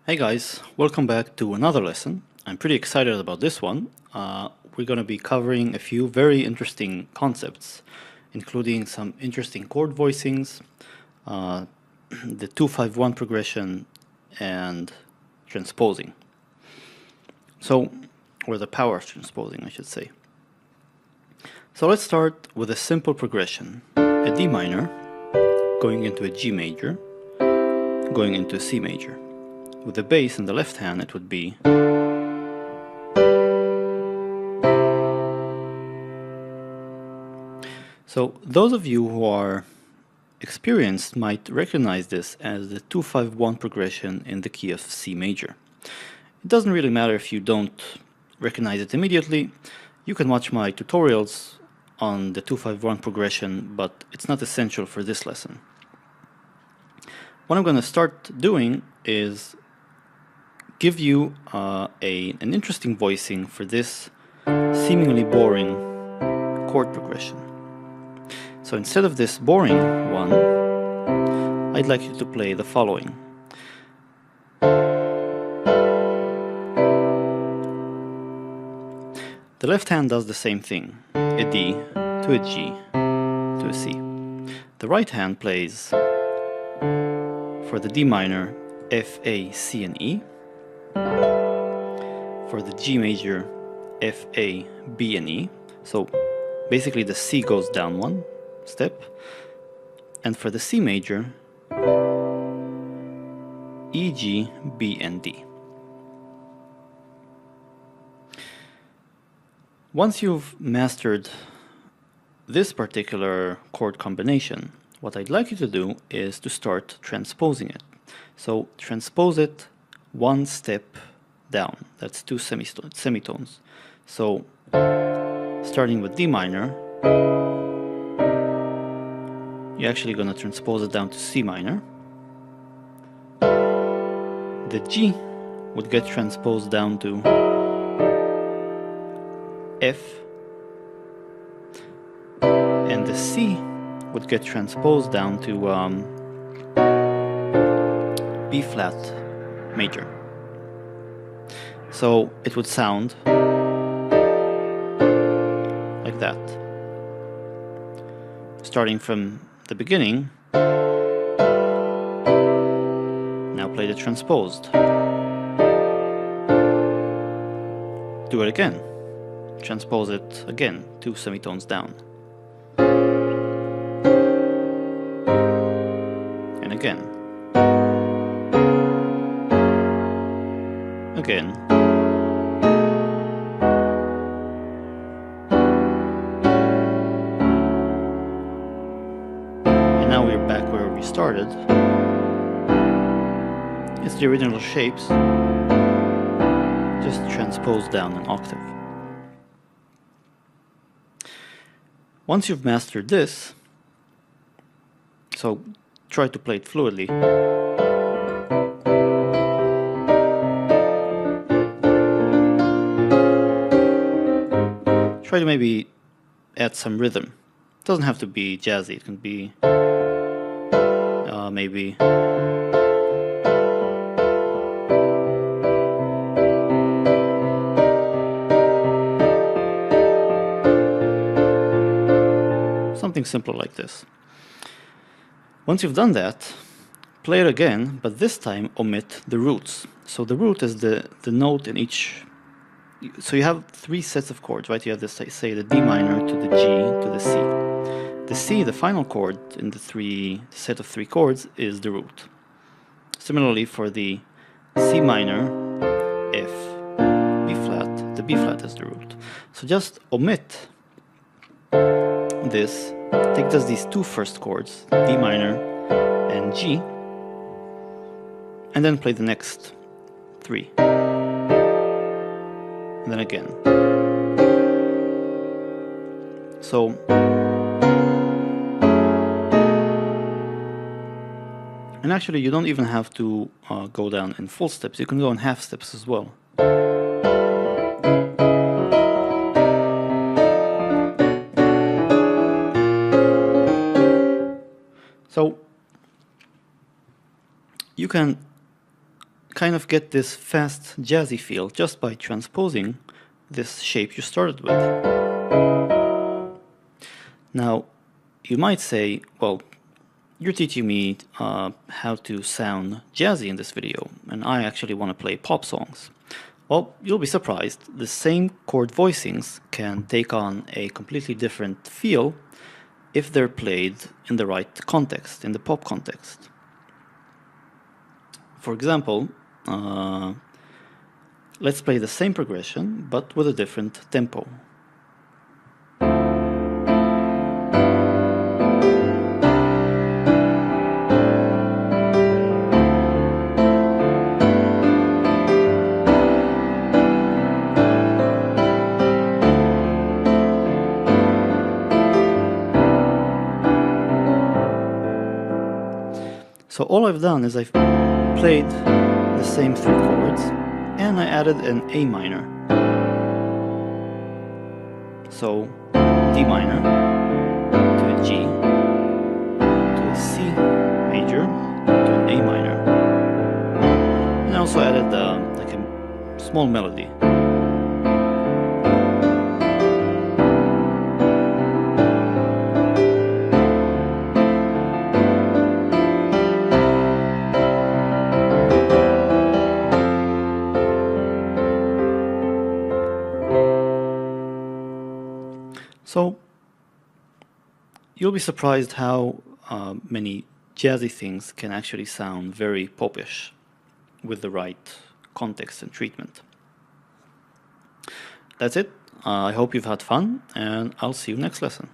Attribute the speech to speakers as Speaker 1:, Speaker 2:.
Speaker 1: Hey guys, welcome back to another lesson. I'm pretty excited about this one. We're going to be covering a few very interesting concepts, including some interesting chord voicings, the 2-5-1 progression, and transposing. Or the power of transposing, I should say. So let's start with a simple progression. A D minor, going into a G major, going into a C major. With the bass in the left hand, it would be so those of you who are experienced might recognize this as the 2-5-1 progression in the key of C major. It doesn't really matter if you don't recognize it immediately. You can watch my tutorials on the 2-5-1 progression, but it's not essential for this lesson. What I'm going to start doing is give you an interesting voicing for this seemingly boring chord progression. So instead of this boring one, I'd like you to play the following. The left hand does the same thing, a D to a G to a C. The right hand plays for the D minor, F, A, C, and E. For the G major, F, A, B, and E. So basically the C goes down one step. And for the C major, E, G, B, and D. Once you've mastered this particular chord combination, what I'd like you to do is to start transposing it. So transpose it one step down. That's two semitones. So starting with D minor, you're actually going to transpose it down to C minor. The G would get transposed down to F, and the C would get transposed down to B flat major. So it would sound like that. Starting from the beginning, now play the transposed. Do it again. Transpose it again, two semitones down. And again. Again. And now we're back where we started. It's the original shapes, just transposed down an octave. Once you've mastered this, so try to play it fluidly. Try to maybe add some rhythm. It doesn't have to be jazzy, it can be maybe something simple like this. Once you've done that, play it again, but this time omit the roots. So the root is the note in each. So you have three sets of chords, right? You have this, say, the D minor to the G to the C. The C, the final chord in the set of three chords, is the root. Similarly, for the C minor, F, B flat, the B flat is the root. So just omit this, take just these two first chords, D minor and G, and then play the next three. And then again. So and actually you don't even have to go down in full steps, you can go in half steps as well. So you can kind of get this fast jazzy feel just by transposing this shape you started with. Now, you might say, well, you're teaching me how to sound jazzy in this video, and I actually want to play pop songs. Well, you'll be surprised. The same chord voicings can take on a completely different feel if they're played in the right context, in the pop context. For example, let's play the same progression, but with a different tempo. So all I've done is I've played the same 3 chords and I added an A minor. So D minor to a G to a C major to an A minor. And I also added like a small melody. So you'll be surprised how many jazzy things can actually sound very popish with the right context and treatment. That's it. I hope you've had fun, and I'll see you next lesson.